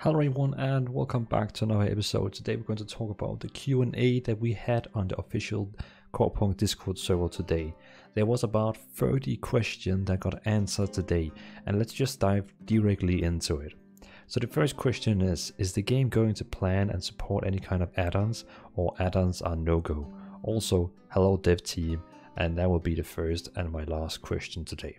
Hello everyone and welcome back to another episode. Today we're going to talk about the Q&A that we had on the official Corepunk Discord server today. There was about 30 questions that got answered today, and let's just dive directly into it. So the first question is the game going to plan and support any kind of add-ons, or add-ons are no-go? Also, hello dev team, and that will be the first and my last question today.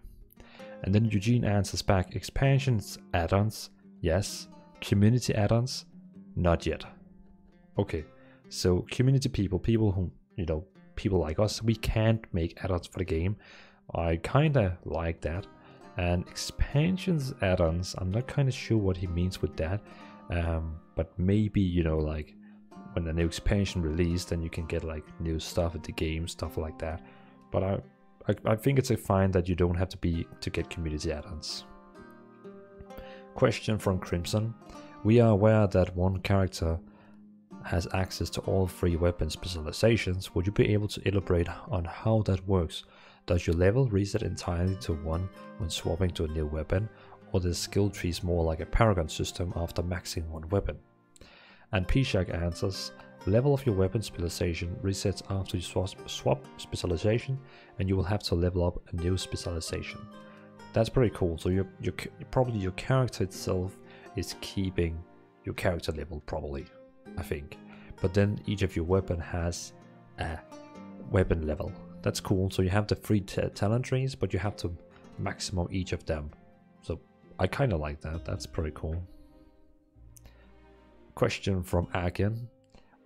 And then Eugene answers back, expansions, add-ons, yes. Community add-ons, not yet. Okay, so community people who, people like us, we can't make add-ons for the game. I kinda like that. And expansions add-ons, I'm not kinda sure what he means with that. But maybe, like when a new expansion released, then you can get like new stuff at the game, stuff like that. But I think it's fine that you don't have to get community add-ons. Question from Crimson. We are aware that one character has access to all 3 weapon specializations. Would you be able to elaborate on how that works? Does your level reset entirely to 1 when swapping to a new weapon, or the skill tree is more like a paragon system after maxing one weapon? And Pishak answers, level of your weapon specialization resets after you swap specialization, and you will have to level up a new specialization. That's pretty cool. So probably your character itself is keeping your character level, probably, I think. But then each of your weapon has a weapon level. That's cool. So you have the 3 talent trees, but you have to maximum each of them. So I kind of like that. That's pretty cool. Question from Agen.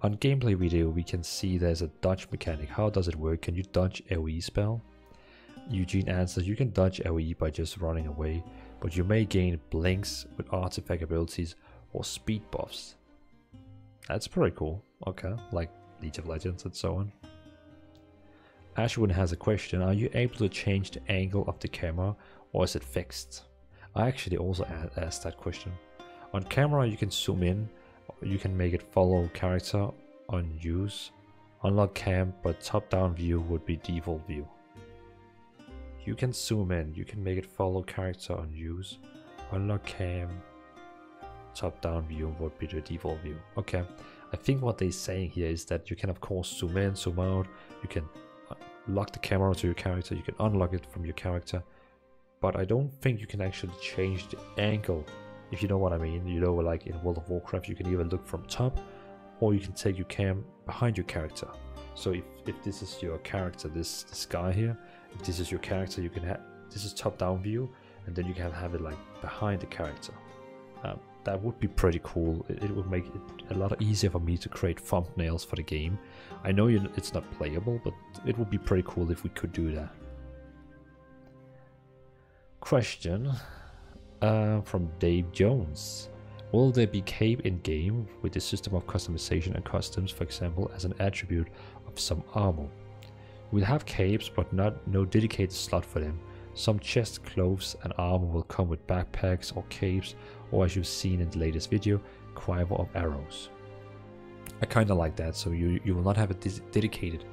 On gameplay video, we can see there's a dodge mechanic. How does it work? Can you dodge AoE spell? Eugene answers, you can dodge AoE by just running away, but you may gain blinks with artifact abilities or speed buffs. That's pretty cool. Okay, like League of Legends and so on. Ashwin has a question, are you able to change the angle of the camera, or is it fixed? I actually also asked that question. On camera you can zoom in, you can make it follow character on use, unlock cam, but top down view would be default view. You can zoom in, you can make it follow character on use, unlock cam, top down view would be the default view. Okay, I think what they're saying here is that you can of course zoom in, zoom out, you can lock the camera to your character, you can unlock it from your character, but I don't think you can actually change the angle, if you know what I mean. Like in World of Warcraft you can either look from top, or you can take your cam behind your character. So if this is your character, this guy here, if this is your character, you can have, this is top down view, and then you can have it like behind the character. That would be pretty cool. It would make it a lot easier for me to create thumbnails for the game. I know it's not playable, but it would be pretty cool if we could do that. Question from Dave Jones. Will there be cape in game with the system of customization and customs, for example, as an attribute of some armor? We'll have capes, but no dedicated slot for them. Some chest, clothes and armor will come with backpacks or capes, or as you've seen in the latest video, quiver of arrows. I kinda like that. So you will not have a dedicated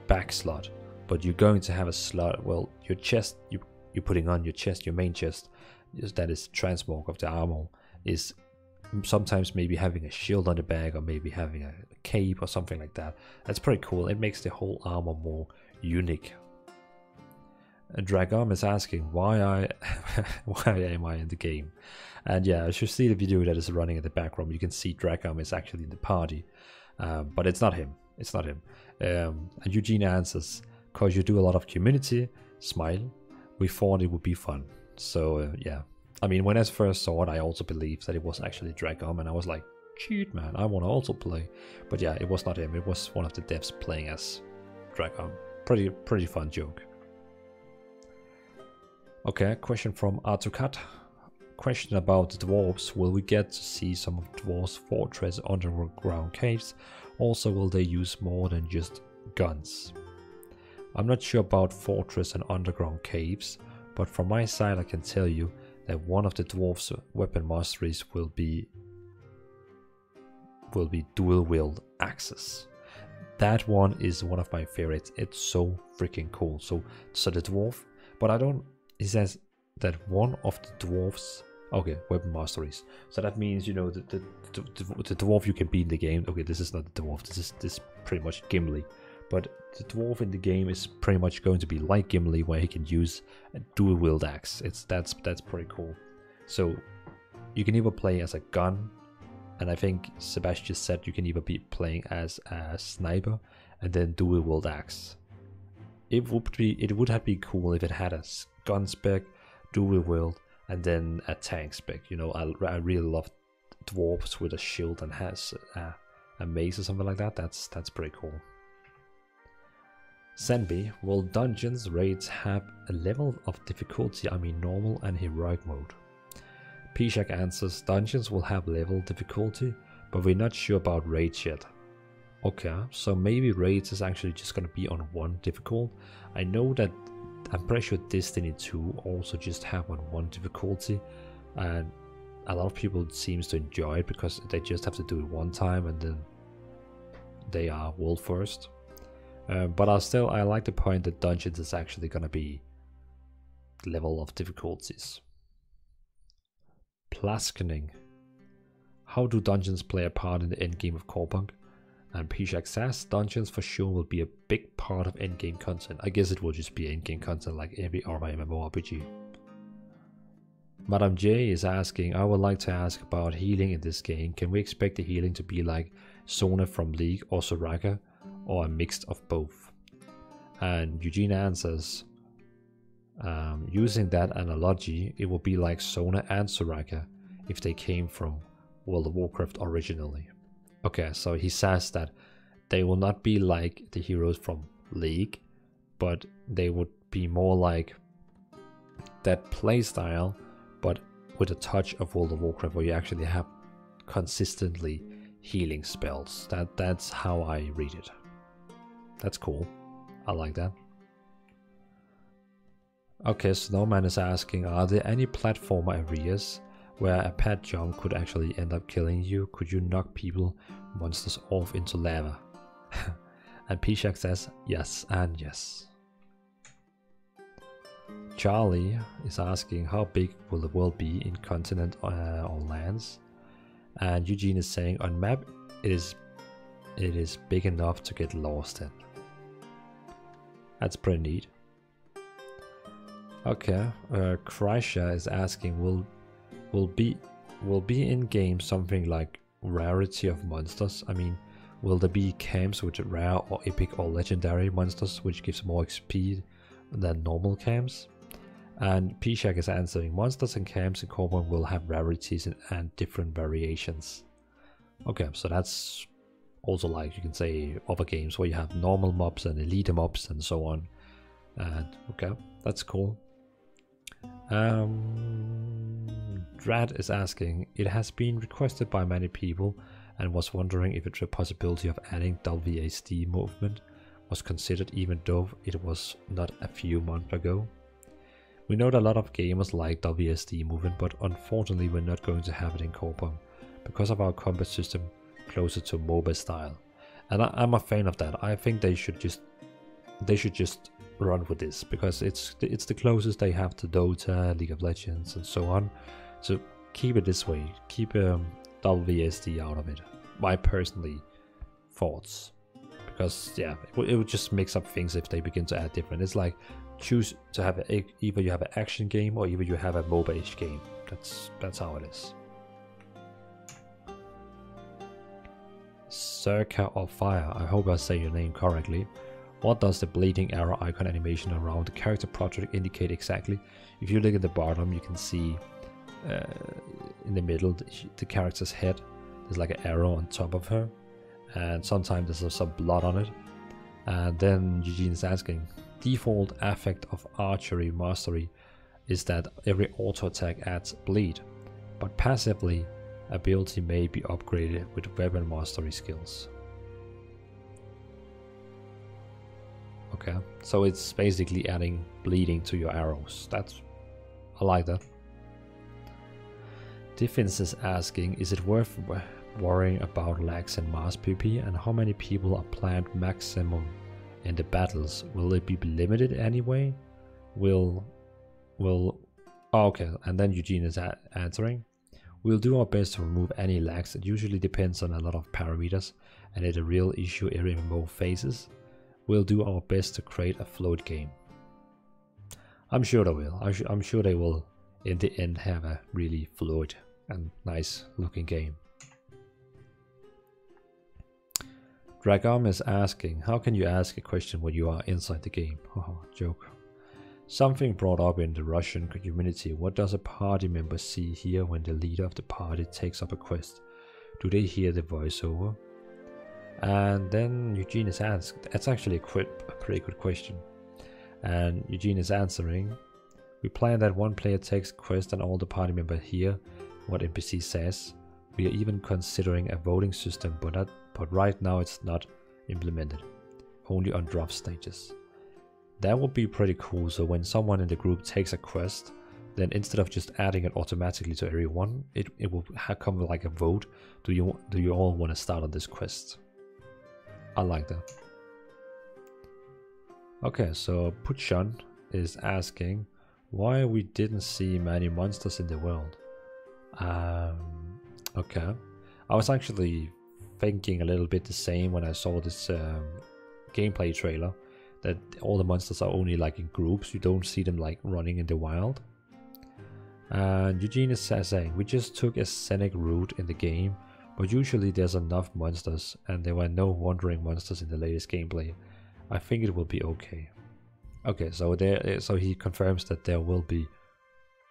back slot, but you're going to have a slot. Well, your chest, you're putting on your chest, your main chest, that is transmog of the armor, is sometimes maybe having a shield on the back, or maybe having a cape or something like that. That's pretty cool. It makes the whole armor more unique. And Dragom is asking why am I in the game? And yeah, as you see the video that is running in the background, you can see Dragom is actually in the party, but it's not him. It's not him. And Eugene answers, cause you do a lot of community. Smile. We thought it would be fun. So yeah. I mean, when I first saw it, I also believed that it was actually Dragom, and I was like, cheat man, I want to also play. But yeah, it was not him. It was one of the devs playing as Dragom. Pretty fun joke. Okay, question from Artukat. Question about the dwarves. Will we get to see some of Dwarf's fortress underground caves? Also, will they use more than just guns? I'm not sure about fortress and underground caves, but from my side I can tell you that one of the dwarf's weapon masteries will be dual wield axes. That one is one of my favorites. It's so freaking cool. So the dwarf, but it says that one of the dwarf's Okay, weapon masteries. So that means, you know, the dwarf you can beat in the game. Okay, this is not the dwarf. This is pretty much Gimli. But the dwarf in the game is pretty much going to be like Gimli, where he can use a dual wield axe. That's pretty cool. So you can either play as a gun, and I think Sebastian said you can either be playing as a sniper and then dual wield axe. It would have been cool if it had a gun spec, dual wield, and then a tank spec. You know, I really love dwarves with a shield and has a mace or something like that. That's pretty cool. Zenby, will dungeons raids have a level of difficulty? I mean normal and heroic mode. Pishak answers, dungeons will have level difficulty, but we're not sure about raids yet. Okay, so maybe raids is actually just gonna be on one difficult. I know that I'm pretty sure Destiny 2 also just have on one difficulty, and a lot of people seems to enjoy it because they just have to do it one time and then they are world first. But I like the point that dungeons is actually gonna be level of difficulties. Plaskening. How do dungeons play a part in the endgame of Corepunk? And Pishak says dungeons for sure will be a big part of endgame content. I guess it will just be endgame content like every other MMORPG. Madame J is asking, I would like to ask about healing in this game. Can we expect the healing to be like Sona from League or Soraka, or a mix of both? And Eugene answers, using that analogy, it will be like Sona and Soraka if they came from World of Warcraft originally. Okay, so he says that they will not be like the heroes from League, but they would be more like that playstyle, but with a touch of World of Warcraft, where you actually have consistently healing spells. That's how I read it. That's cool. I like that. Okay, Snowman is asking, are there any platformer areas where a pad jump could actually end up killing you? Could you knock people, monsters off into lava? And Pishak says yes and yes. Charlie is asking, how big will the world be in continent or lands? And Eugene is saying, on map it is big enough to get lost in. That's pretty neat. Okay, Kreisha is asking, will be in game something like rarity of monsters? I mean, will there be camps with rare or epic or legendary monsters which gives more XP than normal camps? And Pishak is answering, monsters and camps in Corepunk will have rarities and different variations. Okay, so that's also like you can say other games where you have normal mobs and elite mobs and so on. And okay, that's cool. Drad is asking, it has been requested by many people and was wondering if it's a possibility of adding WASD movement was considered, even though it was not a few months ago. We know that a lot of gamers like WASD movement, but unfortunately we're not going to have it in Corepunk because of our combat system closer to MOBA style. And I'm a fan of that. I think they should just run with this because it's the closest they have to Dota, League of Legends and so on. So keep it this way. Keep WASD out of it. My personally thoughts. Because yeah, it would just mix up things if they begin to add different. It's like choose to have either you have an action game or either you have a MOBA-ish game. That's how it is. Circa of Fire, I hope I say your name correctly. What does the bleeding arrow icon animation around the character portrait indicate exactly? If you look at the bottom, you can see in the middle the character's head. There's like an arrow on top of her, and sometimes there's some blood on it. And then Eugene is asking, default effect of archery mastery is that every auto attack adds bleed, but passively ability may be upgraded with weapon mastery skills. Okay, so it's basically adding bleeding to your arrows. I like that. Defense is asking, is it worth worrying about lags and mass PP, and how many people are planned maximum in the battles? Will it be limited anyway? Will Oh, okay, and then Eugene is answering. We'll do our best to remove any lags. It usually depends on a lot of parameters, and it's a real issue every MMO faces. We'll do our best to create a fluid game. I'm sure they will. I'm sure they will, in the end, have a really fluid and nice looking game. Dragom is asking, how can you ask a question when you are inside the game? Oh, joke. Something brought up in the Russian community. What does a party member see here when the leader of the party takes up a quest? Do they hear the voiceover? And then Eugene is asked, that's actually a pretty good question. And Eugene is answering, we plan that one player takes a quest and all the party members hear what NPC says. We are even considering a voting system, but right now it's not implemented, only on drop stages. That would be pretty cool. So when someone in the group takes a quest, then instead of just adding it automatically to everyone, it will come with like a vote. Do you all want to start on this quest? I like that. Okay, so Puchon is asking why we didn't see many monsters in the world. Okay, I was actually thinking a little bit the same when I saw this gameplay trailer, that all the monsters are only like in groups. You don't see them like running in the wild. And Eugene is saying, we just took a scenic route in the game, but usually there's enough monsters, and there were no wandering monsters in the latest gameplay. I think it will be okay. Okay, so he confirms that there will be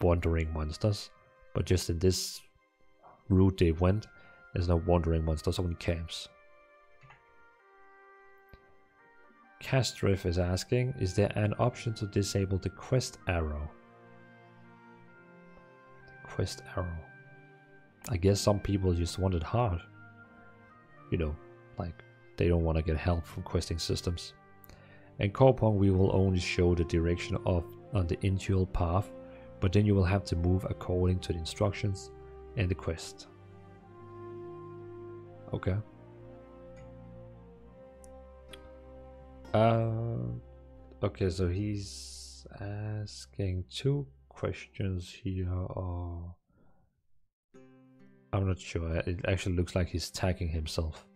wandering monsters, but just in this route they went, there's no wandering monsters, only camps. Castriff is asking, is there an option to disable the quest arrow? The quest arrow. I guess some people just want it hard. You know, like they don't want to get help from questing systems. In Corepunk we will only show the direction on the individual path, but then you will have to move according to the instructions in the quest. Okay. Okay, so he's asking two questions here, or I'm not sure. It actually looks like he's tagging himself.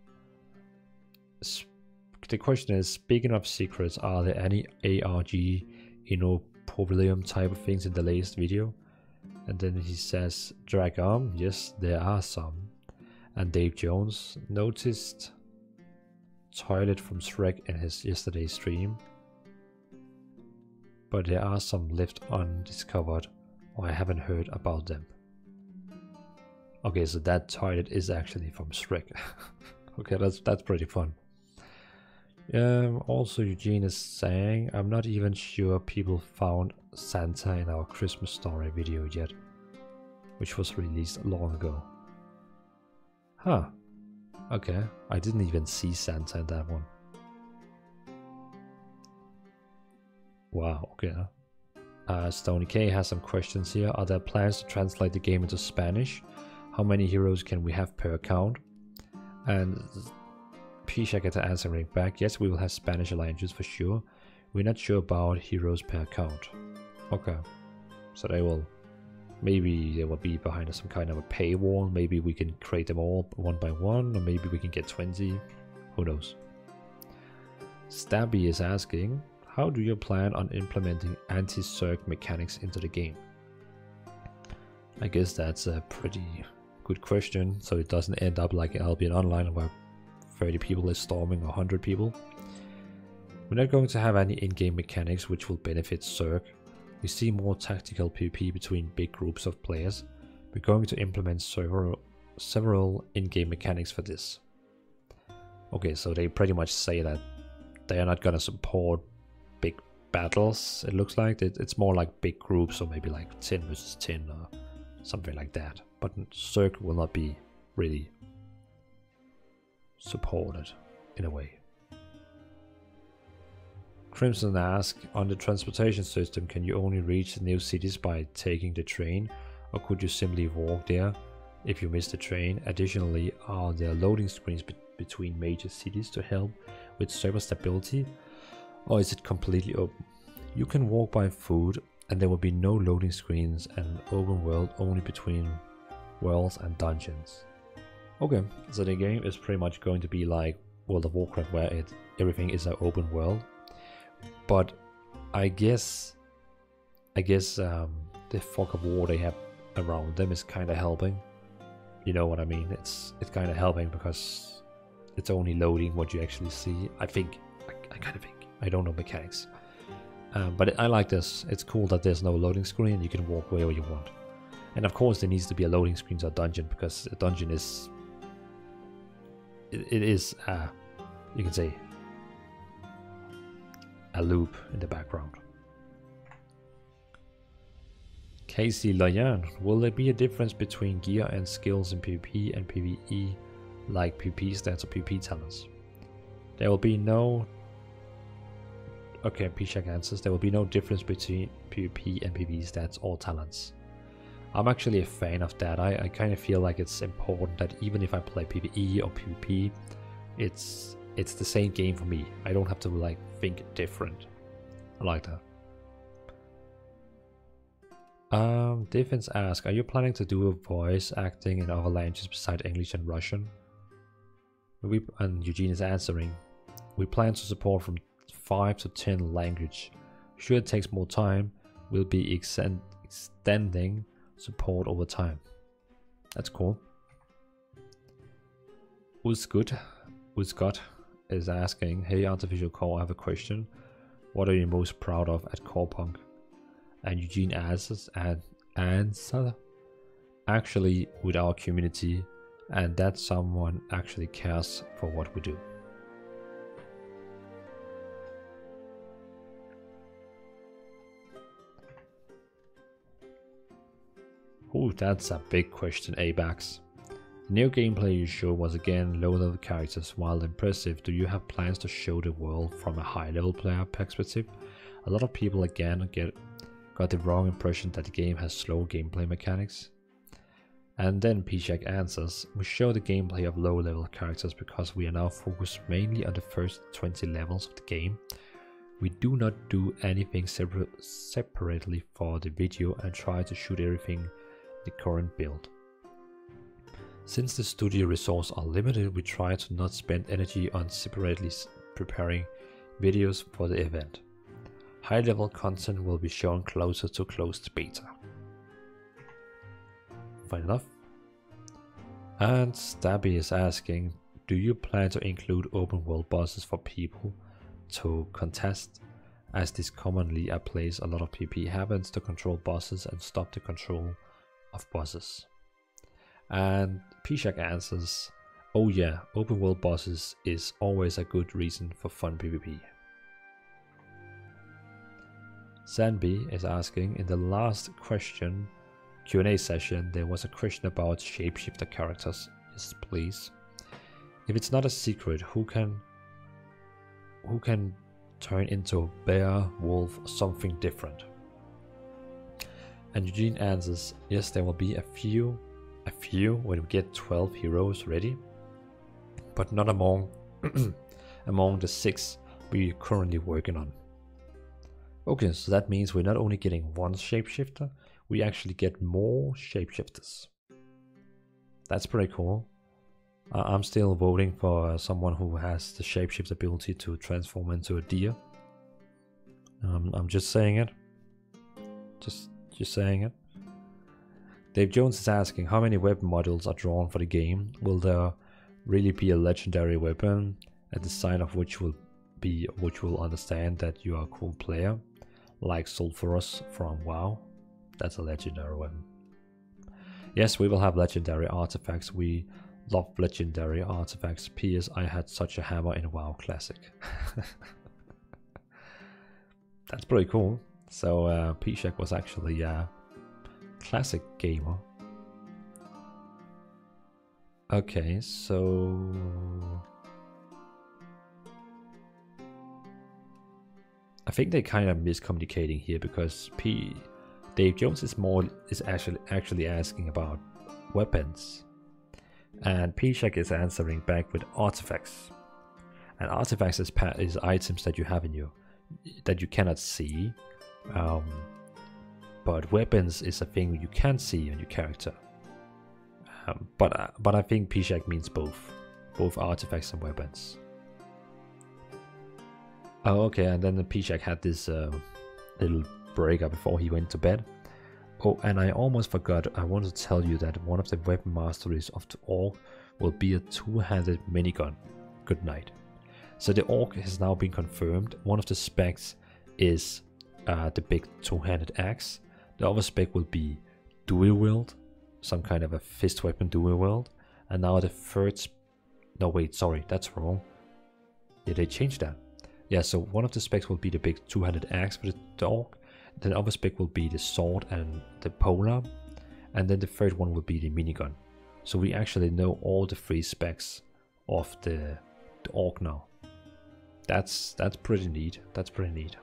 The question is, speaking of secrets, are there any ARG, problem type of things in the latest video? And then he says, Dragom, yes, there are some. And Dave Jones noticed toilet from Shrek in his yesterday's stream, but there are some left undiscovered, or I haven't heard about them. Okay, so that toilet is actually from Shrek. Okay, that's pretty fun. Also Eugene is saying, I'm not even sure people found Santa in our Christmas story video yet, which was released long ago. Huh. Okay, I didn't even see Santa in that one. Wow, okay. Stony K has some questions here. Are there plans to translate the game into Spanish? How many heroes can we have per account? And Pisha gets answering back, yes, we will have Spanish alliances for sure. We're not sure about heroes per account. Okay, so they will, maybe they will be behind some kind of a paywall. Maybe we can create them all one by one, or maybe we can get 20. Who knows? Stabby is asking, how do you plan on implementing anti-circ mechanics into the game? I guess that's a pretty good question, so it doesn't end up like Albion Online where 30 people is storming 100 people. We're not going to have any in-game mechanics which will benefit Circ. We see more tactical PvP between big groups of players. We're going to implement several in-game mechanics for this. Okay, so they pretty much say that they are not going to support big battles, it looks like. It's more like big groups, or maybe like 10 versus 10 or something like that. But Circ will not be really supported in a way. Crimson asks, on the transportation system, can you only reach new cities by taking the train, or could you simply walk there if you miss the train? Additionally, are there loading screens between major cities to help with server stability, or is it completely open? You can walk by foot and there will be no loading screens and open world only between worlds and dungeons. Okay, so the game is pretty much going to be like World of Warcraft, where everything is an open world. But I guess the fog of war they have around them is kind of helping. You know what I mean? It's kind of helping because it's only loading what you actually see. I think. I kind of think. I don't know mechanics. But I like this. It's cool that there's no loading screen. You can walk wherever you want. And of course there needs to be a loading screen to a dungeon, because a dungeon is... It is, you can say, a loop in the background. Casey Layan, will there be a difference between gear and skills in PvP and PvE, like PvP stats or PvP talents? There will be no... Okay, Pishak answers, there will be no difference between PvP and PvE stats or talents. I'm actually a fan of that. I kind of feel like it's important that even if I play PvE or PvP, it's the same game for me. I don't have to like think different. I like that. Defense asks, are you planning to do voice acting in other languages besides English and Russian? And Eugene is answering, we plan to support from 5 to 10 language. Sure, it takes more time. We'll be extending support over time. That's cool. Uzgut is asking, hey Artificial Core, I have a question. What are you most proud of at Corepunk? And Eugene answers, answer, actually with our community, and that someone actually cares for what we do. Ooh, that's a big question, Abax. The new gameplay you showed was again low-level characters. While impressive, do you have plans to show the world from a high-level player perspective? A lot of people again got the wrong impression that the game has slow gameplay mechanics. And then Pishak answers, we show the gameplay of low-level characters because we are now focused mainly on the first 20 levels of the game. We do not do anything separately for the video and try to shoot everything the current build. Since the studio resources are limited, we try to not spend energy on separately preparing videos for the event. High level content will be shown closer to closed beta. Fine enough. And Stabby is asking, do you plan to include open world bosses for people to contest, as this commonly a place a lot of PvP happens to control bosses and stop the control of bosses? And Pishak answers, oh yeah, open world bosses is always a good reason for fun PvP. Sanby is asking, in the last question Q&A session there was a question about shapeshifter characters. Yes, please. If it's not a secret, who can turn into a bear, wolf, or something different? And Eugene answers, yes, there will be a few when we get 12 heroes ready, but not among among the 6 we're currently working on. Okay, so that means we're not only getting one shapeshifter, we actually get more shapeshifters. That's pretty cool. I'm still voting for someone who has the shapeshift ability to transform into a deer. I'm just saying it. Just saying it. Dave Jones is asking, how many weapon models are drawn for the game? Will there really be a legendary weapon, a design of which will understand that you are a cool player, like Sulfurous from WoW? That's a legendary weapon. Yes, we will have legendary artifacts. We love legendary artifacts. P.S. I had such a hammer in WoW Classic. That's pretty cool. So Pishak was actually a classic gamer. Okay, so I think they kind of miscommunicating here, because Dave Jones is actually asking about weapons, and Pishak is answering back with artifacts. And artifacts is items that you have in you that you cannot see, but weapons is a thing you can't see on your character. But I think Pishak means both artifacts and weapons. Oh, okay, and then the Pishak had this little breaker before he went to bed. Oh, and I almost forgot, I want to tell you that one of the weapon masteries of the Orc will be a two-handed minigun. Good night. So the Orc has now been confirmed. One of the specs is the big two-handed axe. The other spec will be dual wield, some kind of a fist weapon dual wield. And now the third... No, wait, sorry, that's wrong. Yeah, they changed that. Yeah, so one of the specs will be the big two-handed axe for the Orc. Then the other spec will be the sword and the polearm, and then the third one will be the minigun. So we actually know all the 3 specs of the Orc now. That's pretty neat. That's pretty neat.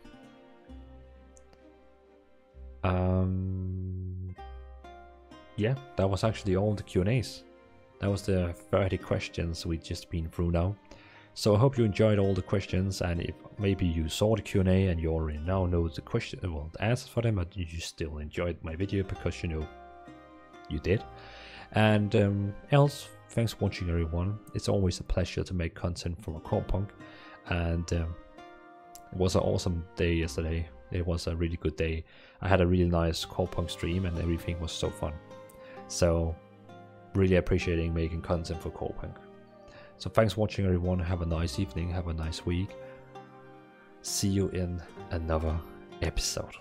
Yeah, that was actually all the Q&As. That was the 30 questions we've just been through now. So I hope you enjoyed all the questions, and if maybe you saw the Q&A and you already now know the question, well, the answers for them, but you still enjoyed my video because you know you did. And else, thanks for watching, everyone. It's always a pleasure to make content from a Corepunk, and it was an awesome day yesterday. It was a really good day. I had a really nice Corepunk stream and everything was so fun. So really appreciating making content for Corepunk. So thanks for watching, everyone. Have a nice evening, have a nice week. See you in another episode.